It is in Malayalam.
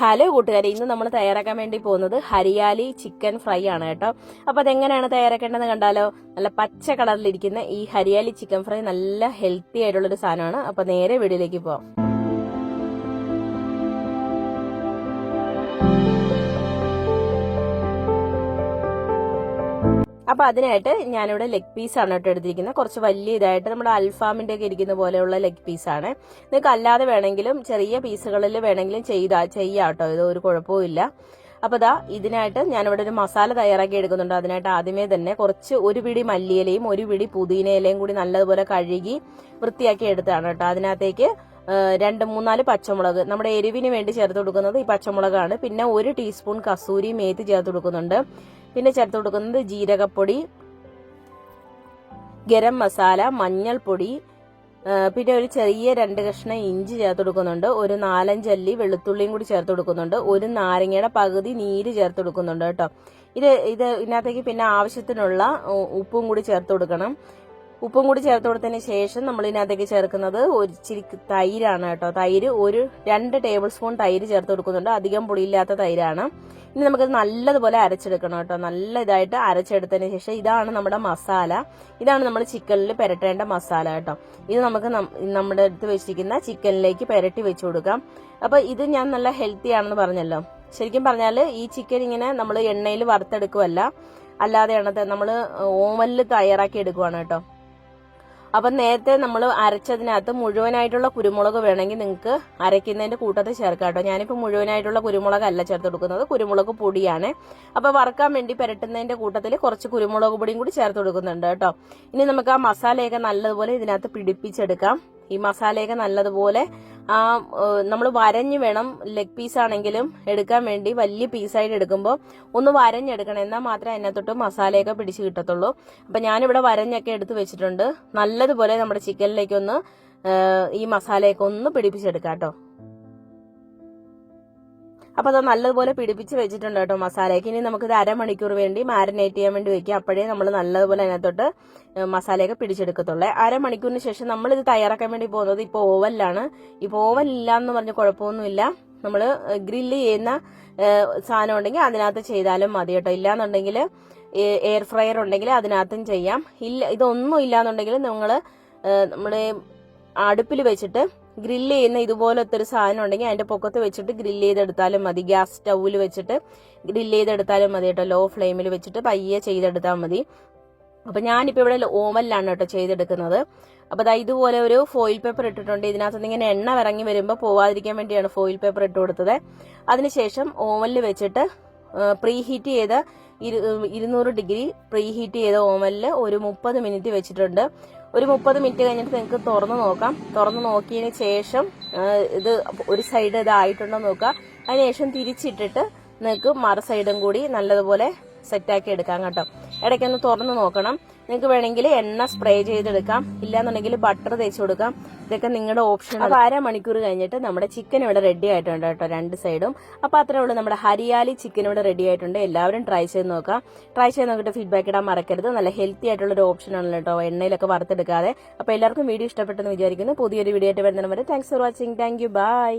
ഹലോ കൂട്ടുകാരെ, ഇന്ന് നമ്മൾ തയ്യാറാക്കാൻ വേണ്ടി പോകുന്നത് ഹരിയാലി ചിക്കൻ ഫ്രൈ ആണ് കേട്ടോ. അപ്പൊ അതെങ്ങനെയാണ് തയ്യാറാക്കേണ്ടതെന്ന് കണ്ടാലോ. നല്ല പച്ച കളറിലിരിക്കുന്ന ഈ ഹരിയാലി ചിക്കൻ ഫ്രൈ നല്ല ഹെൽത്തി ആയിട്ടുള്ളൊരു സാധനമാണ്. അപ്പൊ നേരെ വീഡിയോയിലേക്ക് പോവാം. അപ്പൊ അതിനായിട്ട് ഞാനിവിടെ ലെഗ് പീസാണ് കേട്ടോ എടുത്തിരിക്കുന്നത്. കുറച്ച് വലിയ ഇതായിട്ട് നമ്മുടെ അൽഫാമിന്റെ ഒക്കെ ഇരിക്കുന്ന പോലെയുള്ള ലെഗ് പീസാണ്. നിങ്ങൾക്ക് അല്ലാതെ വേണമെങ്കിലും ചെറിയ പീസുകളിൽ വേണമെങ്കിലും ചെയ്യാം കേട്ടോ, ഇത് ഒരു കുഴപ്പമില്ല. അപ്പൊ ഇതിനായിട്ട് ഞാനിവിടെ ഒരു മസാല തയ്യാറാക്കി എടുക്കുന്നുണ്ട്. അതിനായിട്ട് ആദ്യമേ തന്നെ ഒരു പിടി മല്ലിയിലയും ഒരു പിടി പുതിനയിലയും കൂടി നല്ലതുപോലെ കഴുകി വൃത്തിയാക്കി എടുത്താണ് കേട്ടോ. അതിനകത്തേക്ക് 2-3-4 പച്ചമുളക്, നമ്മുടെ എരിവിന് വേണ്ടി ചേർത്ത് കൊടുക്കുന്നത് ഈ പച്ചമുളകാണ്. പിന്നെ 1 ടീസ്പൂൺ കസൂരി മേത്തി ചേർത്ത് കൊടുക്കുന്നുണ്ട്. പിന്നെ ചേർത്ത് കൊടുക്കുന്നത് ജീരകപ്പൊടി, ഗരം മസാല, മഞ്ഞൾപ്പൊടി, പിന്നെ ഒരു ചെറിയ 2 കഷ്ണം ഇഞ്ചി ചേർത്ത് കൊടുക്കുന്നുണ്ട്. ഒരു 4-5 അല്ലി വെളുത്തുള്ളിയും കൂടി ചേർത്ത് കൊടുക്കുന്നുണ്ട്. ഒരു നാരങ്ങയുടെ പകുതി നീര് ചേർത്ത് കൊടുക്കുന്നുണ്ട് കേട്ടോ. ഇതിനകത്തേക്ക് പിന്നെ ആവശ്യത്തിനുള്ള ഉപ്പും കൂടി ചേർത്ത് കൊടുക്കണം. ഉപ്പും കൂടി ചേർത്ത് കൊടുത്തതിന് ശേഷം നമ്മൾ ഇതിനകത്തേക്ക് ചേർക്കുന്നത് ഇച്ചിരി തൈരാണ് കേട്ടോ. തൈര് 2 ടേബിൾ സ്പൂൺ തൈര് ചേർത്ത് കൊടുക്കുന്നുണ്ട്. അധികം പുളിയില്ലാത്ത തൈരാണ്. ഇനി നമുക്കത് നല്ലതുപോലെ അരച്ചെടുക്കണം കേട്ടോ. നല്ല ഇതായിട്ട് അരച്ചെടുത്തതിന് ശേഷം ഇതാണ് നമ്മുടെ മസാല. ഇതാണ് നമ്മൾ ചിക്കനിൽ പുരട്ടേണ്ട മസാല കേട്ടോ. ഇത് നമുക്ക് നമ്മുടെ അടുത്ത് വെച്ചിരിക്കുന്ന ചിക്കനിലേക്ക് പുരട്ടി വെച്ച് കൊടുക്കാം. അപ്പൊ ഇത് ഞാൻ നല്ല ഹെൽത്തി ആണെന്ന് പറഞ്ഞല്ലോ. ശരിക്കും പറഞ്ഞാൽ ഈ ചിക്കൻ ഇങ്ങനെ നമ്മൾ എണ്ണയിൽ വറുത്തെടുക്കുവല്ല, അല്ലാതെയാണ് നമ്മൾ ഓവനിൽ തയ്യാറാക്കി എടുക്കുവാണ് കേട്ടോ. അപ്പം നേരത്തെ നമ്മൾ അരച്ചതിനകത്ത് മുഴുവനായിട്ടുള്ള കുരുമുളക് വേണമെങ്കിൽ നിങ്ങൾക്ക് അരയ്ക്കുന്നതിന്റെ കൂട്ടത്തിൽ ചേർക്കാം കേട്ടോ. ഞാനിപ്പോൾ മുഴുവനായിട്ടുള്ള കുരുമുളകല്ല ചേർത്ത് കൊടുക്കുന്നത്, കുരുമുളക് പൊടിയാണ്. അപ്പൊ വറുക്കാൻ വേണ്ടി പുരട്ടുന്നതിന്റെ കൂട്ടത്തിൽ കുറച്ച് കുരുമുളക് പൊടിയും കൂടി ചേർത്ത് കൊടുക്കുന്നുണ്ട് കേട്ടോ. ഇനി നമുക്ക് ആ മസാലയൊക്കെ നല്ലതുപോലെ ഇതിനകത്ത് പിടിപ്പിച്ചെടുക്കാം. ഈ മസാലയൊക്കെ നല്ലതുപോലെ നമ്മൾ വരഞ്ഞ് വേണം, ലെഗ് പീസ് ആണെങ്കിലും എടുക്കാൻ വേണ്ടി വലിയ പീസായിട്ട് എടുക്കുമ്പോൾ ഒന്ന് വരഞ്ഞെടുക്കണം. എന്നാൽ മാത്രമേ അതിനകത്തോട്ട് മസാലയൊക്കെ പിടിച്ച് കിട്ടത്തുള്ളൂ. അപ്പൊ ഞാനിവിടെ വരഞ്ഞൊക്കെ എടുത്ത് വെച്ചിട്ടുണ്ട്. നല്ലതുപോലെ നമ്മുടെ ചിക്കനിലേക്കൊന്ന് ഈ മസാലയൊക്കെ ഒന്ന് പിടിപ്പിച്ചെടുക്കാം കേട്ടോ. അപ്പൊ അത് നല്ലതുപോലെ പിടിപ്പിച്ച് വെച്ചിട്ടുണ്ട് കേട്ടോ മസാലയൊക്കെ. ഇനി നമുക്കിത് അരമണിക്കൂർ വേണ്ടി മാരിനേറ്റ് ചെയ്യാൻ വേണ്ടി വെക്കാം. അപ്പോഴേ നമ്മൾ നല്ലതുപോലെ അതിനകത്തോട്ട് മസാലയൊക്കെ പിടിച്ചെടുക്കത്തുള്ളേ. അരമണിക്കൂറിന് ശേഷം നമ്മൾ ഇത് തയ്യാറാക്കാൻ വേണ്ടി പോകുന്നത് ഇപ്പോൾ ഓവനിലാണ്. ഇപ്പോൾ ഓവൻ ഇല്ല എന്ന് പറഞ്ഞ കുഴപ്പമൊന്നുമില്ല. നമ്മൾ ഗ്രില്ല് ചെയ്യുന്ന സാധനം ഉണ്ടെങ്കിൽ അതിനകത്ത് ചെയ്താലും മതി കേട്ടോ. ഇല്ലാന്നുണ്ടെങ്കിൽ എയർ ഫ്രയർ ഉണ്ടെങ്കിൽ അതിനകത്തും ചെയ്യാം. ഇതൊന്നും ഇല്ലാന്നുണ്ടെങ്കിൽ നിങ്ങൾ നമ്മുടെ അടുപ്പിൽ വെച്ചിട്ട് ഗ്രില്ല് ചെയ്യുന്ന ഇതുപോലത്തെ ഒരു സാധനം ഉണ്ടെങ്കിൽ അതിന്റെ പൊക്കത്ത് വെച്ചിട്ട് ഗ്രില്ല് ചെയ്തെടുത്താലും മതി. ഗ്യാസ് സ്റ്റൗവിൽ വെച്ചിട്ട് ഗ്രില്ല് ചെയ്തെടുത്താലും മതി കേട്ടോ. ലോ ഫ്ലെയിമിൽ വെച്ചിട്ട് പയ്യെ ചെയ്തെടുത്താൽ മതി. അപ്പൊ ഞാനിപ്പോ ഇവിടെ ഓവനിലാണ് കേട്ടോ ചെയ്തെടുക്കുന്നത്. അപ്പൊ ഇതുപോലെ ഒരു ഫോയിൽ പേപ്പർ ഇട്ടിട്ടുണ്ട്. ഇതിനകത്ത് ഇങ്ങനെ എണ്ണ ഇറങ്ങി വരുമ്പോൾ പോവാതിരിക്കാൻ വേണ്ടിയാണ് ഫോയിൽ പേപ്പർ ഇട്ട് കൊടുത്തത്. അതിനുശേഷം ഓവനിൽ വെച്ചിട്ട് പ്രീഹീറ്റ് ചെയ്ത 200 ഡിഗ്രി പ്രീഹീറ്റ് ചെയ്ത ഓവനിൽ ഒരു 30 മിനിറ്റ് വെച്ചിട്ടുണ്ട്. ഒരു 30 മിനിറ്റ് കഴിഞ്ഞിട്ട് നിങ്ങൾക്ക് തുറന്നു നോക്കാം. തുറന്നു നോക്കിയതിന് ശേഷം ഇത് ഒരു സൈഡ് ഇതായിട്ടുണ്ടോ നോക്കുക. അതിനുശേഷം തിരിച്ചിട്ടിട്ട് നിങ്ങൾക്ക് മറു സൈഡും കൂടി നല്ലതുപോലെ സെറ്റാക്കി എടുക്കാം കേട്ടോ. ഇടയ്ക്കൊന്ന് തുറന്നു നോക്കണം. നിങ്ങൾക്ക് വേണമെങ്കിൽ എണ്ണ സ്പ്രേ ചെയ്തെടുക്കാം, ഇല്ലാന്നുണ്ടെങ്കിൽ ബട്ടർ തേച്ച് കൊടുക്കാം. ഇതൊക്കെ നിങ്ങളുടെ ഓപ്ഷൻ. അപ്പൊ അരമണിക്കൂർ കഴിഞ്ഞിട്ട് നമ്മുടെ ചിക്കൻ ഇവിടെ റെഡി ആയിട്ടുണ്ട് കേട്ടോ, 2 സൈഡും. അപ്പൊ അത്രേ ഉള്ളൂ, നമ്മുടെ ഹരിയാലി ചിക്കൻ ഇവിടെ റെഡി ആയിട്ടുണ്ട്. എല്ലാവരും ട്രൈ ചെയ്ത് നോക്കാം. ട്രൈ ചെയ്ത് നോക്കിയിട്ട് ഫീഡ്ബാക്ക് ഇടാൻ മറക്കരുത്. നല്ല ഹെൽത്തി ആയിട്ടുള്ള ഒരു ഓപ്ഷൻ ആണല്ലോ കേട്ടോ, എണ്ണയിലൊക്കെ വറുത്തെടുക്കാതെ. അപ്പൊ എല്ലാവർക്കും വീഡിയോ ഇഷ്ടപ്പെട്ടെന്ന് വിചാരിക്കുന്നു. പുതിയൊരു വീഡിയോ ആയിട്ട് വരുന്നവരെ thanks for watching. Thank you, by.